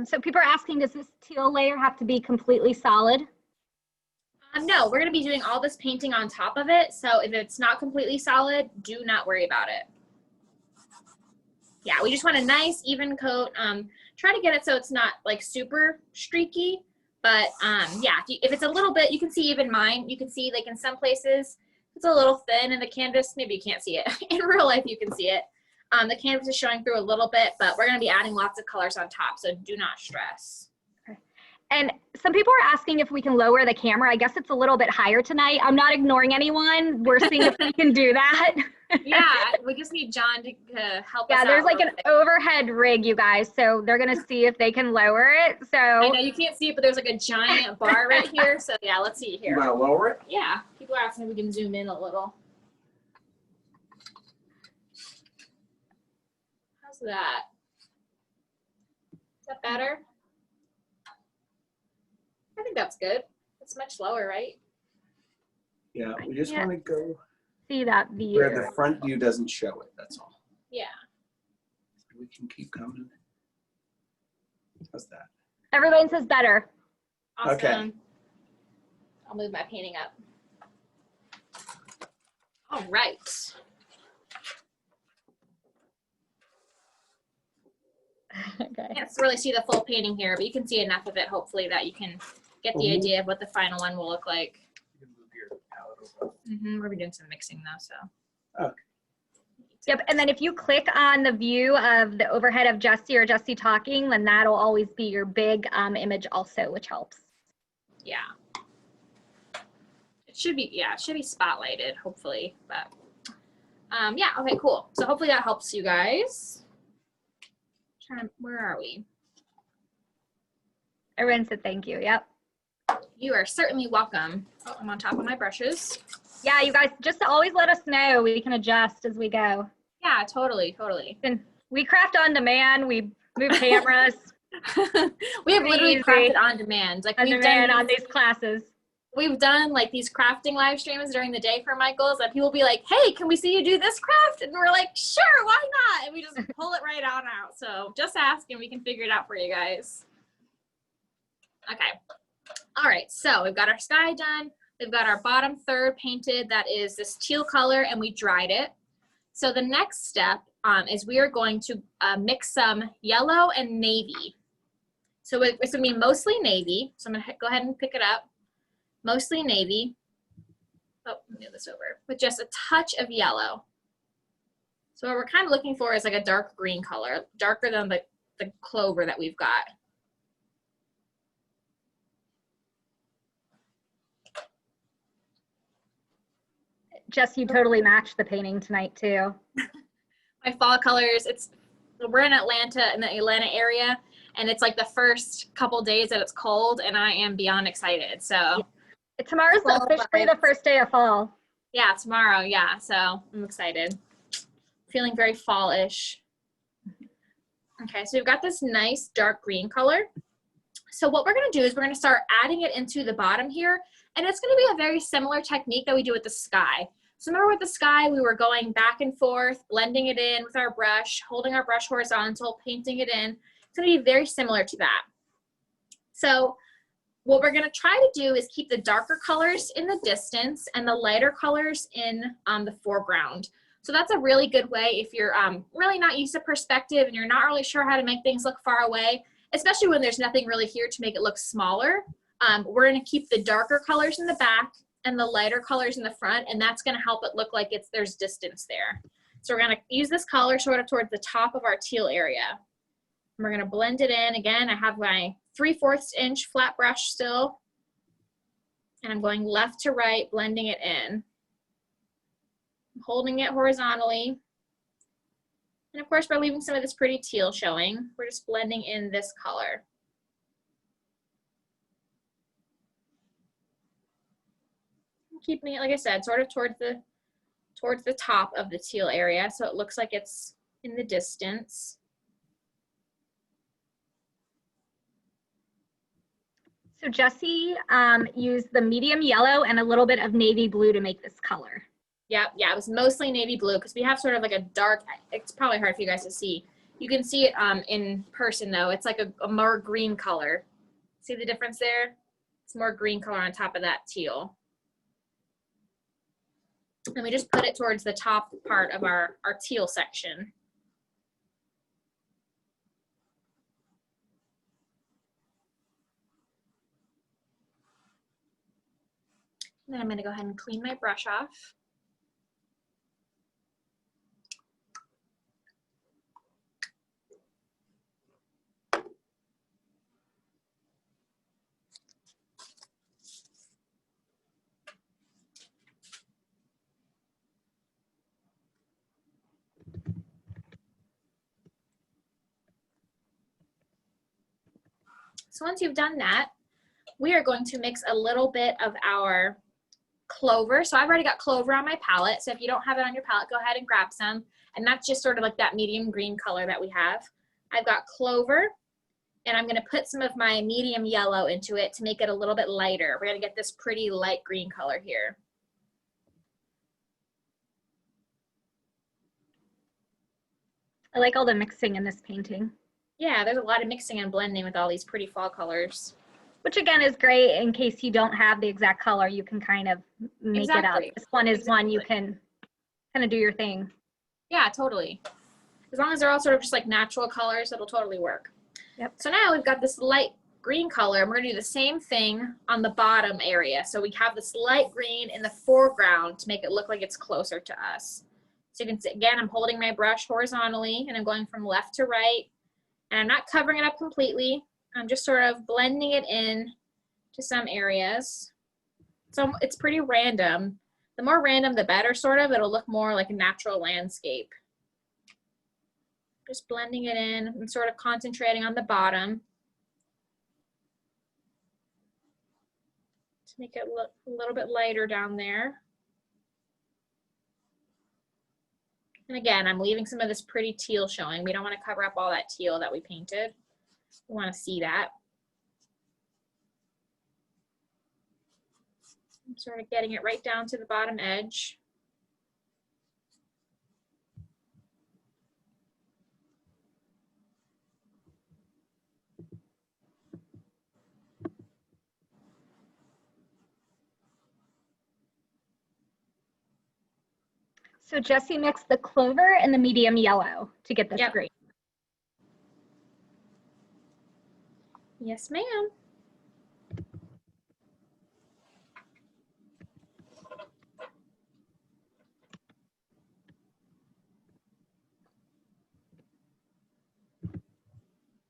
So people are asking, does this teal layer have to be completely solid? No, we're going to be doing all this painting on top of it, so if it's not completely solid, do not worry about it. Yeah, we just want a nice even coat. Try to get it so it's not like super streaky, but yeah, if it's a little bit, you can see even mine, you can see like in some places it's a little thin in the canvas. Maybe you can't see it. In real life you can see it. The canvas is showing through a little bit, but we're going to be adding lots of colors on top, so do not stress. Okay. And some people are asking if we can lower the camera. I guess it's a little bit higher tonight. I'm not ignoring anyone. We're seeing if we can do that. Yeah, we just need John to help us out. Yeah, there's like an overhead rig, you guys. So they're going to see if they can lower it. So I know you can't see it, but there's like a giant bar right here. So yeah, let's see here. You want to lower it? Yeah, people are asking if we can zoom in a little. How's that? Is that better? I think that's good. It's much lower, right? Yeah, we just want to go see that view. where the front view doesn't show it, that's all. Yeah. So we can keep coming. How's that? Everyone says better. Awesome. Okay. I'll move my painting up. All right. Okay. I can't really see the full painting here, but you can see enough of it, hopefully, that you can get the idea of what the final one will look like. You can move your palette over. We're doing some mixing though, so. Okay. Yep, and then if you click on the view of the overhead of Jesse or Jesse talking, then that'll always be your big image also, which helps. Yeah. It should be, yeah, it should be spotlighted, hopefully, but yeah, okay, cool. So hopefully that helps you guys. Where are we? Everyone said thank you, yep. You are certainly welcome. Oh, I'm on top of my brushes. Yeah, you guys just always let us know. We can adjust as we go. Yeah, totally, totally. And we craft on demand. We move cameras. We have literally crafted on demand. Like we've done on these classes. We've done like these crafting live streams during the day for Michael's, and people be like, "Hey, can we see you do this craft?" And we're like, "Sure, why not?" And we just pull it right on out. So just ask, and we can figure it out for you guys. Okay. All right. So we've got our sky done. We've got our bottom third painted. That is this teal color, and we dried it. So the next step is we are going to mix some yellow and navy. So it's going to be mostly navy. So I'm going to go ahead and pick it up. Mostly navy. Oh, let me move this over. With just a touch of yellow. So what we're kind of looking for is like a dark green color, darker than the clover that we've got. Jess, you totally matched the painting tonight too. My fall colors, we're in Atlanta, in the Atlanta area, and it's like the first couple days that it's cold, and I am beyond excited. So yeah. Tomorrow's officially the first day of fall. Yeah, tomorrow, yeah, so I'm excited. Feeling very fall-ish. Okay, so we've got this nice dark green color. So what we're gonna do is we're gonna start adding it into the bottom here, and it's gonna be a very similar technique that we do with the sky. So remember with the sky, we were going back and forth, blending it in with our brush, holding our brush horizontal, painting it in. It's gonna be very similar to that. So what we're gonna try to do is keep the darker colors in the distance and the lighter colors in the foreground. So that's a really good way if you're really not used to perspective and you're not really sure how to make things look far away, especially when there's nothing really here to make it look smaller. We're gonna keep the darker colors in the back and the lighter colors in the front, and that's gonna help it look like there's distance there. So we're gonna use this color sort of towards the top of our teal area. We're gonna blend it in. Again, I have my 3/4 inch flat brush still, and I'm going left to right, blending it in. I'm holding it horizontally. And of course, we're leaving some of this pretty teal showing. We're just blending in this color. Keeping it, like I said, sort of towards the top of the teal area, so it looks like it's in the distance. So Jesse used the medium yellow and a little bit of navy blue to make this color. Yeah, it was mostly navy blue because we have sort of like a dark, it's probably hard for you guys to see. You can see it in person though. It's like a more green color. See the difference there? It's more green color on top of that teal. And we just put it towards the top part of our teal section. And then I'm gonna go ahead and clean my brush off. So once you've done that, we are going to mix a little bit of our Clover. So I've already got Clover on my palette. So if you don't have it on your palette, go ahead and grab some. And that's just sort of like that medium green color that we have. I've got Clover, and I'm going to put some of my medium yellow into it to make it a little bit lighter. We're going to get this pretty light green color here. I like all the mixing in this painting. Yeah, there's a lot of mixing and blending with all these pretty fall colors. Which again is great in case you don't have the exact color, you can kind of make it up. This one is one you can kind of do your thing. Yeah, totally. As long as they're all sort of just like natural colors, it'll totally work. Yep. So now we've got this light green color, and we're gonna do the same thing on the bottom area. So we have this light green in the foreground to make it look like it's closer to us. So you can see, again, I'm holding my brush horizontally, and I'm going from left to right, and I'm not covering it up completely. I'm just sort of blending it in to some areas. So it's pretty random. The more random, the better, sort of. It'll look more like a natural landscape. Just blending it in and sort of concentrating on the bottom to make it look a little bit lighter down there. And again, I'm leaving some of this pretty teal showing. We don't want to cover up all that teal that we painted. We want to see that. I'm sort of getting it right down to the bottom edge. So Jessie mixed the Clover and the medium yellow to get this green. Yes, ma'am.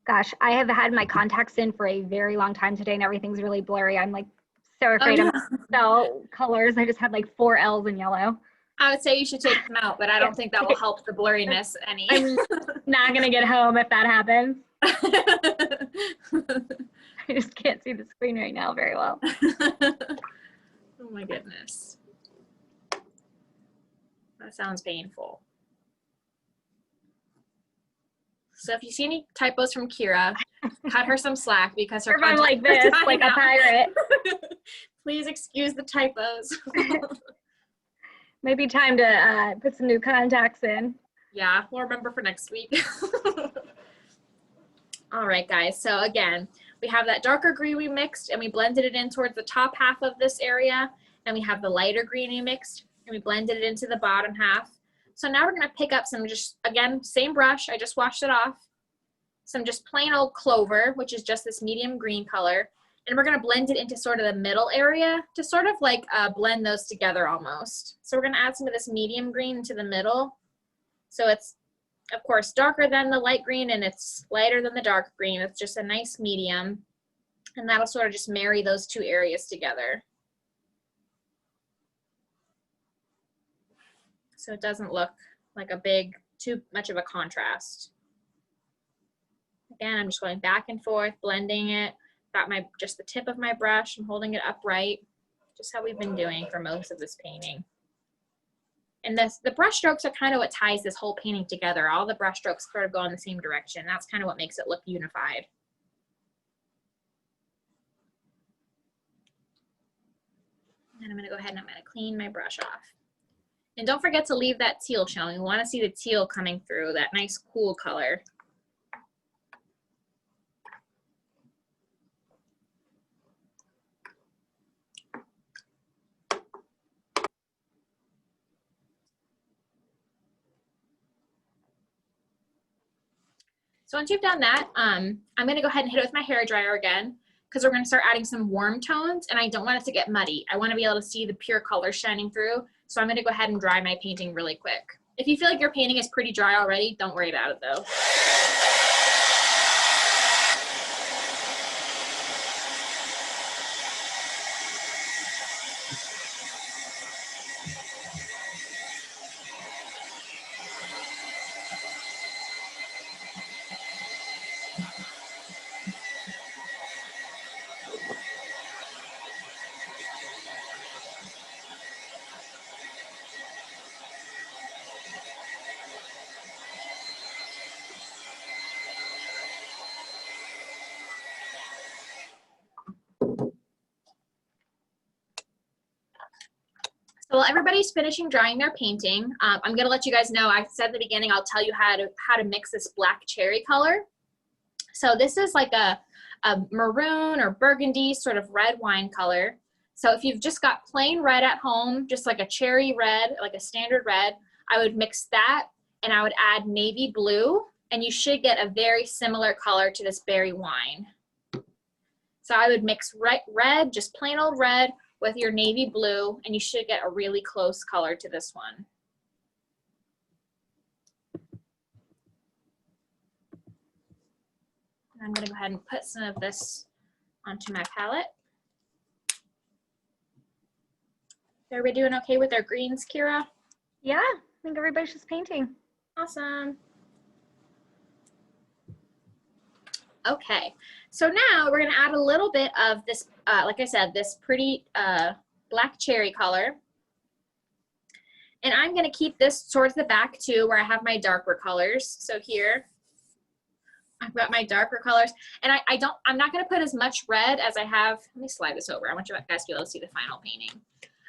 Gosh, I have had my contacts in for a very long time today and everything's really blurry. I'm like so afraid of so colors. I just had like 4 L's in yellow. I would say you should take them out, but I don't think that will help the blurriness any. I'm not gonna get home if that happens. I just can't see the screen right now very well. Oh my goodness. That sounds painful. So if you see any typos from Kira, cut her some slack because her I'm like this, like a pirate. Please excuse the typos. Maybe time to put some new contacts in. Yeah, we'll remember for next week. All right, guys. So again, we have that darker green we mixed and we blended it in towards the top half of this area. And we have the lighter green we mixed and we blended it into the bottom half. So now we're gonna pick up some just, again, same brush, I just washed it off. Some just plain old Clover, which is just this medium green color. And we're gonna blend it into sort of the middle area to sort of like blend those together almost. So we're gonna add some of this medium green into the middle. So it's, of course, darker than the light green and it's lighter than the dark green. It's just a nice medium. And that'll sort of just marry those two areas together. So it doesn't look like a big, too much of a contrast. Again, I'm just going back and forth, blending it. Got my, just the tip of my brush. I'm holding it upright, just how we've been doing for most of this painting. And the brush strokes are kind of what ties this whole painting together. All the brush strokes sort of go in the same direction. That's kind of what makes it look unified. And I'm gonna go ahead and I'm gonna clean my brush off. And don't forget to leave that teal showing. We wanna see the teal coming through, that nice cool color. So once you've done that, I'm gonna go ahead and hit it with my hairdryer again because we're gonna start adding some warm tones and I don't want it to get muddy. I wanna be able to see the pure color shining through. So I'm gonna go ahead and dry my painting really quick. If you feel like your painting is pretty dry already, don't worry about it though. So while everybody's finishing drying their painting, I'm gonna let you guys know, I said at the beginning, I'll tell you how to mix this black cherry color. So this is like a maroon or burgundy sort of red wine color. So if you've just got plain red at home, just like a cherry red, like a standard red, I would mix that and I would add navy blue, and you should get a very similar color to this berry wine. So I would mix red, just plain old red, with your navy blue, and you should get a really close color to this one. And I'm gonna go ahead and put some of this onto my palette. Is everybody doing okay with their greens, Kira? Yeah, I think everybody's just painting. Awesome. Okay, so now we're gonna add a little bit of this, like I said, this pretty black cherry color. And I'm gonna keep this towards the back too, where I have my darker colors. So here, I've got my darker colors. And I'm not gonna put as much red as I have. Let me slide this over. I want you guys to be able to see the final painting.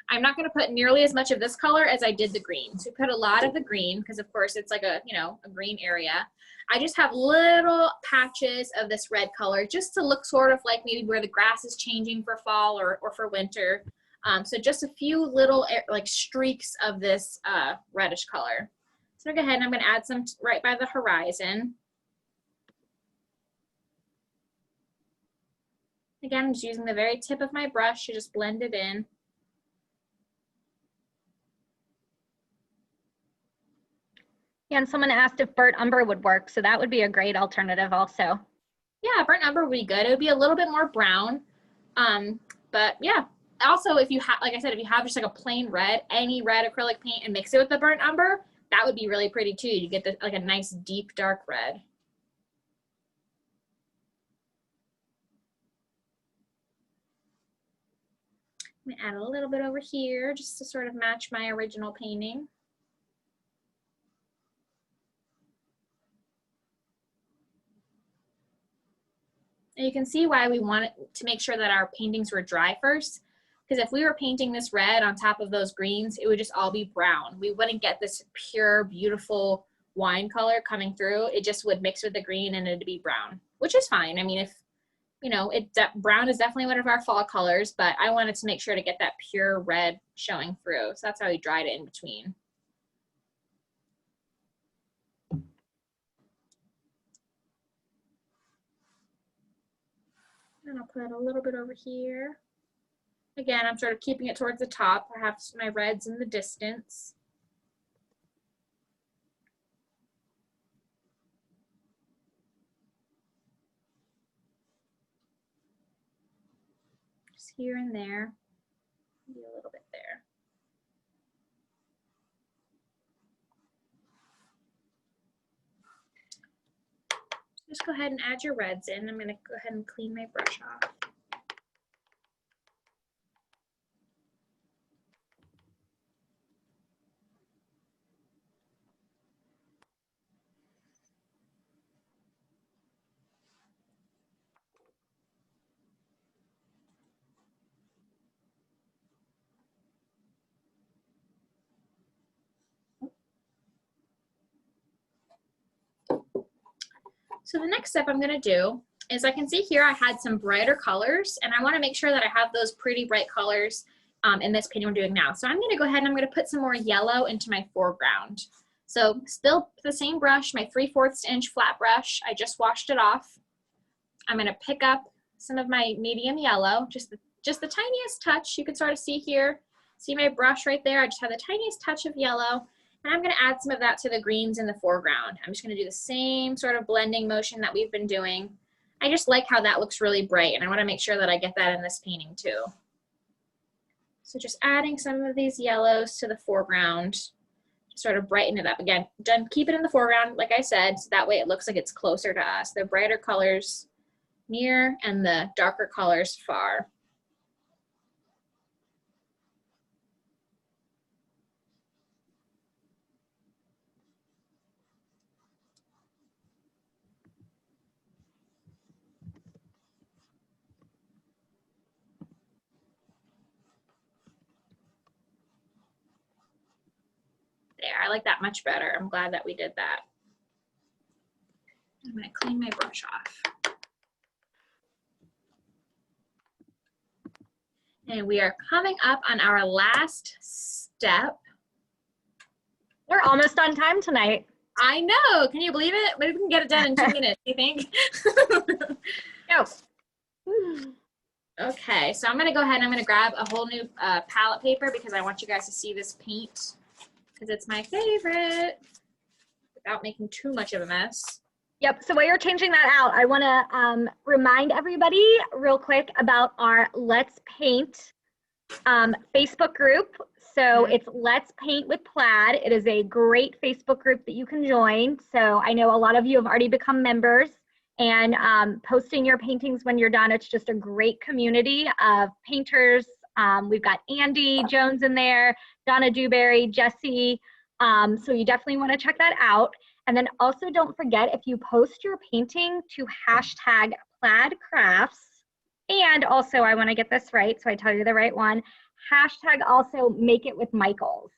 I'm not gonna put nearly as much of this color as I did the green. So put a lot of the green, because of course it's like a, you know, a green area. I just have little patches of this red color just to look sort of like maybe where the grass is changing for fall or for winter. So just a few little like streaks of this reddish color. So go ahead and I'm gonna add some right by the horizon. Again, I'm just using the very tip of my brush to just blend it in. Yeah, and someone asked if burnt umber would work, so that would be a great alternative also. Yeah, burnt umber would be good. It would be a little bit more brown, but yeah. Also, if you have, like I said, if you have just like a plain red, any red acrylic paint and mix it with the burnt umber, that would be really pretty too. You get the, like a nice deep dark red. I'm gonna add a little bit over here just to sort of match my original painting. And you can see why we wanted to make sure that our paintings were dry first, because if we were painting this red on top of those greens, it would just all be brown. We wouldn't get this pure, beautiful wine color coming through. It just would mix with the green and it'd be brown, which is fine. I mean, if, you know, brown is definitely one of our fall colors, but I wanted to make sure to get that pure red showing through. So that's how we dried it in between. And I'll put a little bit over here. Again, I'm sort of keeping it towards the top, perhaps my reds in the distance. Just here and there, maybe a little bit there. Just go ahead and add your reds in. I'm going to go ahead and clean my brush off. So the next step I'm going to do is, I can see here I had some brighter colors, and I want to make sure that I have those pretty bright colors in this painting we're doing now. So I'm going to go ahead and I'm going to put some more yellow into my foreground. So still the same brush, my 3/4 inch flat brush. I just washed it off. I'm going to pick up some of my medium yellow, just the tiniest touch. You can sort of see here, see my brush right there. I just have the tiniest touch of yellow. And I'm going to add some of that to the greens in the foreground. I'm just going to do the same sort of blending motion that we've been doing. I just like how that looks really bright, and I want to make sure that I get that in this painting too. So just adding some of these yellows to the foreground to sort of brighten it up. Again, keep it in the foreground, like I said, so that way it looks like it's closer to us. The brighter colors near and the darker colors far. I like that much better. I'm glad that we did that. I'm gonna clean my brush off. And we are coming up on our last step. We're almost on time tonight. I know, can you believe it? Maybe we can get it done in 2 minutes, you think? Go. Okay, so I'm gonna go ahead and I'm gonna grab a whole new palette paper because I want you guys to see this paint because it's my favorite without making too much of a mess. Yep, so while you're changing that out, I wanna remind everybody real quick about our Let's Paint Facebook group. So it's Let's Paint with Plaid. It is a great Facebook group that you can join. So I know a lot of you have already become members, and posting your paintings when you're done. It's just a great community of painters. We've got Andy Jones in there, Donna Dewberry, Jesse. So you definitely want to check that out. And then also don't forget, if you post your painting to hashtag Plaid Crafts, and also I want to get this right, so I tell you the right one, hashtag also Make It With Michaels.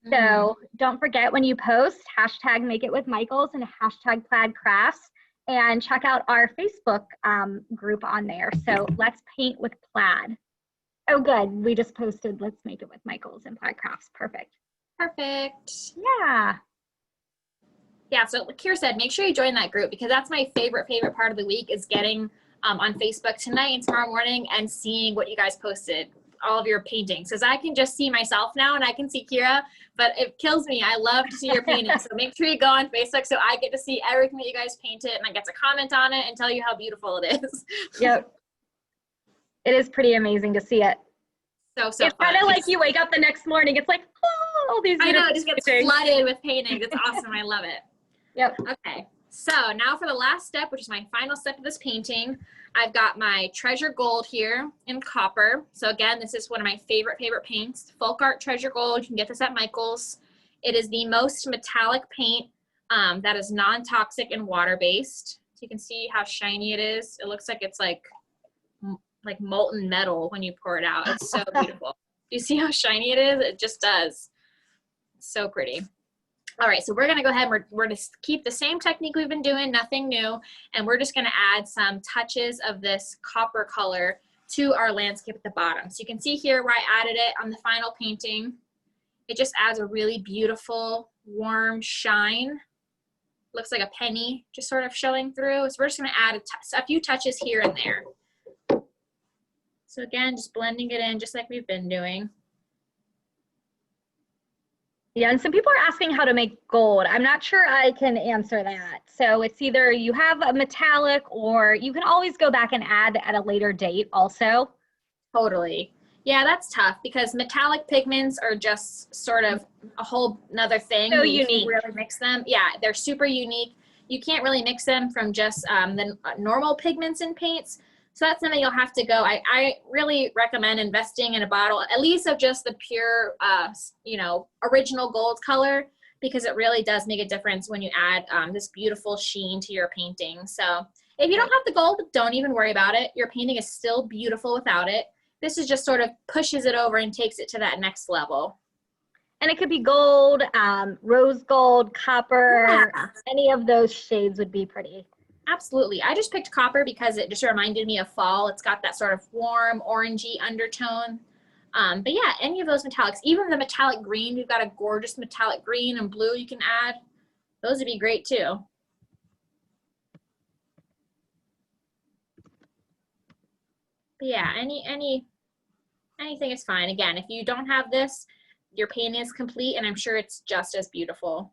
So don't forget, when you post, hashtag Make It With Michaels and hashtag Plaid Crafts, and check out our Facebook group on there. So Let's Paint with Plaid. Oh, good. We just posted Let's Make It With Michaels and Plaid Crafts. Perfect. Perfect. Yeah. Yeah, so like Kira said, make sure you join that group because that's my favorite part of the week is getting on Facebook tonight and tomorrow morning and seeing what you guys posted, all of your paintings. Because I can just see myself now and I can see Kira, but it kills me. I love to see your paintings. So make sure you go on Facebook so I get to see everything that you guys painted and I get to comment on it and tell you how beautiful it is. Yep. It is pretty amazing to see it. So it's fun. kind of like you wake up the next morning. It's like, oh, all these. I know, it just gets flooded with paintings. It's awesome. I love it. Yep. Okay, so now for the last step, which is my final step of this painting, I've got my Treasure Gold here in copper. So again, this is one of my favorite paints, FolkArt Treasure Gold. You can get this at Michael's. It is the most metallic paint that is non-toxic and water-based. So you can see how shiny it is. It looks like it's like molten metal when you pour it out. It's so beautiful. Do you see how shiny it is? It just does. It's so pretty. All right, so we're gonna go ahead and we're gonna keep the same technique we've been doing, nothing new, and we're just gonna add some touches of this copper color to our landscape at the bottom. So you can see here where I added it on the final painting. It just adds a really beautiful, warm shine. Looks like a penny just sort of showing through. So we're just gonna add a few touches here and there. So again, just blending it in just like we've been doing. Yeah, and some people are asking how to make gold. I'm not sure I can answer that. So it's either you have a metallic or you can always go back and add at a later date also. Totally. Yeah, that's tough because metallic pigments are just sort of a whole nother thing. So You unique. can't really mix them. Yeah, they're super unique. You can't really mix them from just the normal pigments in paints. So that's something you'll have to go. I really recommend investing in a bottle, at least of just the pure, original gold color, because it really does make a difference when you add this beautiful sheen to your painting. So if you don't have the gold, don't even worry about it. Your painting is still beautiful without it. This is just sort of pushes it over and takes it to that next level. And it could be gold, rose gold, copper, Yeah. any of those shades would be pretty. Absolutely. I just picked copper because it just reminded me of fall. It's got that sort of warm orangey undertone. But yeah, any of those metallics, even the metallic green, we've got a gorgeous metallic green and blue you can add. Those would be great too. But yeah, anything is fine. Again, if you don't have this, your painting is complete and I'm sure it's just as beautiful.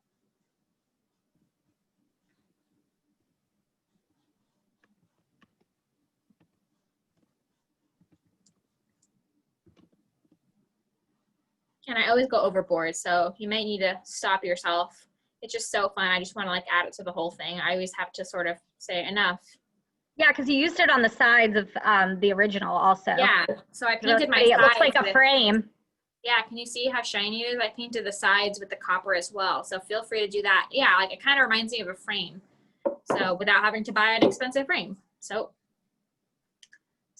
And I always go overboard, so you might need to stop yourself. It's just so fun. I just want to like add it to the whole thing. I always have to sort of say enough. Yeah, because you used it on the sides of the original also. Yeah, so I painted my sides. It looks like a frame. Yeah, can you see how shiny it is? I painted the sides with the copper as well, so feel free to do that. Yeah, like it kind of reminds me of a frame, so without having to buy an expensive frame. So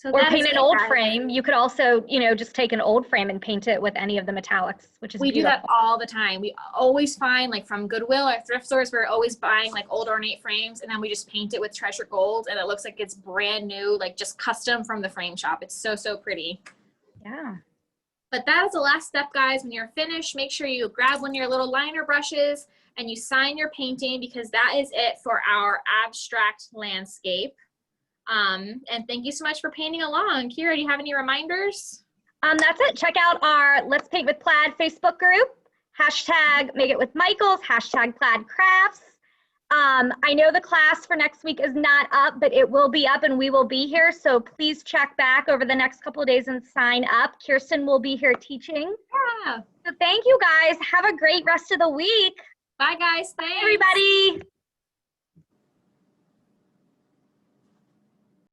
So Or that paint is an it, old guys. frame. You could also, you know, just take an old frame and paint it with any of the metallics, which is We do beautiful. that all the time. We always find, like, from Goodwill or thrift stores, we're always buying like old ornate frames, and then we just paint it with treasure gold, and it looks like it's brand new, like just custom from the frame shop. It's so, so pretty. Yeah. But that is the last step, guys. When you're finished, make sure you grab one of your little liner brushes and you sign your painting, because that is it for our abstract landscape. And thank you so much for painting along. Kira, do you have any reminders? That's it. Check out our Let's Paint with Plaid Facebook group. Hashtag Make It With Michaels. Hashtag Plaid Crafts. I know the class for next week is not up, but it will be up and we will be here. So please check back over the next couple of days and sign up. Kirsten will be here teaching. Yeah. So thank you guys. Have a great rest of the week. Bye, guys. Thanks. Everybody.